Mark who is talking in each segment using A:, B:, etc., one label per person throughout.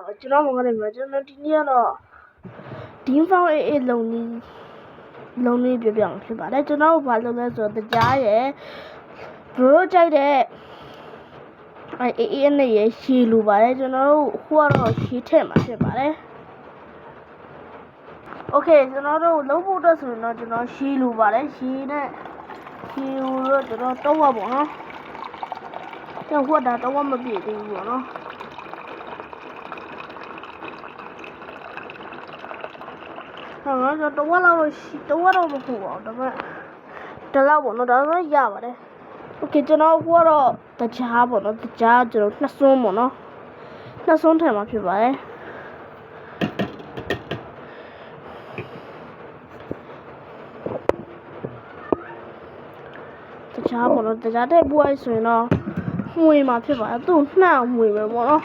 A: ကျွန်တော်မကလည်းကျွန်တော်ဒီနေ့ကတော့ဒီဖောင်းအေးလုံးလေးပြပြအောင်ဖြစ်ပါတယ်ကျွန်တော်ဘာလုပ်လဲဆိုတော့တရားရဲ့ဘရိုကြိုက်တဲ့အေးနဲ့ရရှည်လိုပါတယ်ကျွန်တော်တို့ဟိုကတော့ရှည်ထည့်မှာဖြစ်ပါတယ်โอเคကျွန်တော်တို့လုံးဖို့အတွက်ဆိုရင်တော့ကျွန်တော်ရှည်လိုပါတယ်ရှည်နဲ့ရှည်လို့ကျွန်တော်တော့ပါပေါ့နော်ကျွန်တော်တော့မပြည့်သေးဘူးပေါ့နော်ကျွန်တော်တော့မဟုတ်ပါဘူးဒါပေမဲ့ဒီလောက်ပေါ့နော်ဒါဆိုရပါတယ်โอเคကျွန်တော်ကတော့တကြားပေါ့နော်တကြားကျွန်တော်နှစ်စွန်းပေါ့နော်နှစ်စွန်းထည့်မှာဖြစ်ပါတယ်တကြားပေါ့နော်တကြားတဲ့ပွားဆိုရင်တော့မှွေမှာဖြစ်ပါတယ်သူ့နှံ့မှွေပဲပေါ့နော်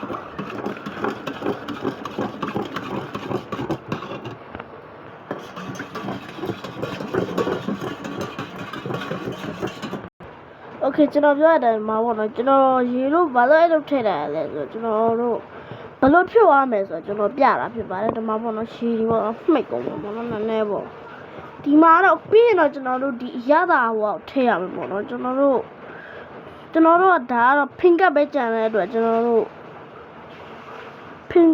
A: โอเคကျွန်တော်ပြောရတဲ့မှာပေါ့နော်ကျွန်တော်ရေလို့ဘာလို့အဲ့လိုထည့်တာလဲဆိုတော့ကျွန်တော်တို့ဘလို့ဖြုတ်ရမယ်ဆိုတော့ကျွန်တော်ပြတာဖြစ်ပါတယ်ဒီမှာပေါ့နော်ရှည်ဒီပေါ့မှိတ်ကုန်ပေါ့နော်နည်းနည်းပေါ့ဒီမှာတော့ပြီးရင်တော့ကျွန်တော်တို့ဒီအရသာဟိုထည့်ရမယ်ပေါ့နော်ကျွန်တော်တို့ကဒါကတော့ဖင်ကပ်ပဲကြံတဲ့အတွက်ကျွန်တော်တို့ဖင်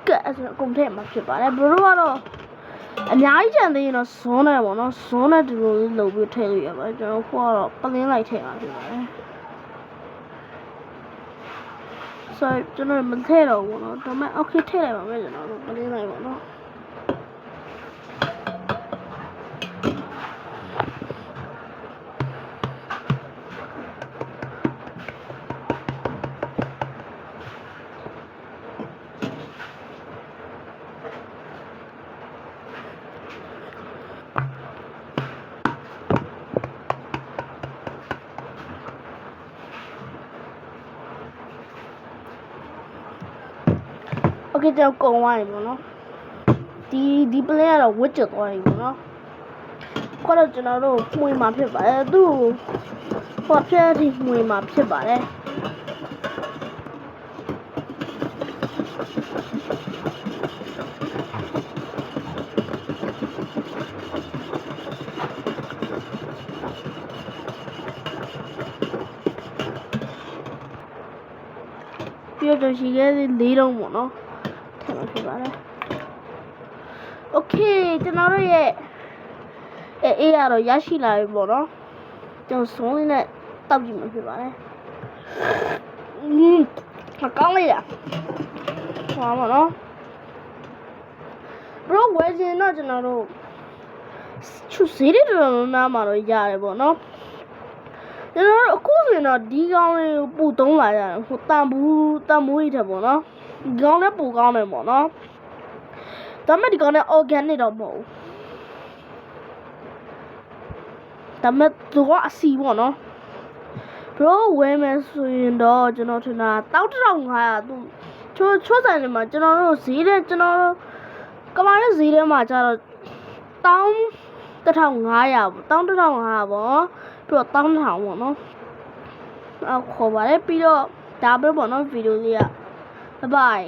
A: ကပ်အကုန်ထည့်မှာဖြစ်ပါတယ်ဘလို့ကတော့အများကြီးကြံသေးရင်တော့ဇွန်းနဲ့ပေါ့နော်ဇွန်းနဲ့ဒီလိုလေးလုပ်ပြီးထည့်လို့ရပါတယ်ကျွန်တော်ကတော့ပလင်းလိုက်ထည့်အောင်ဖြစ်ပါတယ်ဆိုကျွန်တော်မထည့်တော့ဘူးနော်ဒါပေမဲ့โอเคထည့်လိုက်ပါမယ်ကျွန်တော်တို့ပလင်းလိုက်ပေါ့နော်โอเคကျွန်တော်ကုန်သွားပြီပေါ့နော်ဒီပလင်းကတော့ဝစ်ကျသွားပြီပေါ့နော်ခေါ်တော့ကျွန်တော်တို့မှွေမှာဖြစ်ပါတယ်သူ့ဟောဖျက်ထိမှွေမှာဖြစ်ပါတယ်ပြီးတော့ရှိခဲ့လေးလုံးပေါ့နော်ဖြစ်ပါတယ်โอเคကျွန်တော်တို့ရဲ့အေးရတော့ရရှိလာပြီပေါ့နော်ကျွန်တော်ဆုံးလေးနဲ့တောက်ကြည့်မှာဖြစ်ပါတယ်ကောင်းလိုက်တာဟောပါနော်ဘရောဝယ်ချင်တော့ကျွန်တော်တို့ချူစီရီတော်များမှာတော့ရတယ်ပေါ့နော်ကျွန်တော်တို့အခုဆိုရင်တော့ဒီကောင်းလေးကိုပို့သုံးလာရတယ်ဟိုတန်ဘူးကြီးတယ်ပေါ့နော်ဒီကောင်းလေးပို့ကောင်းတယ်ပေါ့နော်ဒါပေမဲ့ဒီကောင်းလေး organic တော့မဟုတ်ဘူးဒါပေမဲ့သူကအစီပေါ့နော်ဘရောဝယ်မယ်ဆိုရင်တော့ကျွန်တော်ထင်တာ1500သူချိုးဆိုင်တွေမှာကျွန်တော်တို့ဈေးတဲ့ကျွန်တော်တို့ကမာရဲ့ဈေးထဲမှာကျတော့1500ပေါ့1500ပေါ့ပြီးတော့1000ပေါ့နော်ခေါ်ပါတယ်ပြီးတော့ဒါပဲပေါ့နော်ဗီဒီယိုလေးကဘိုင်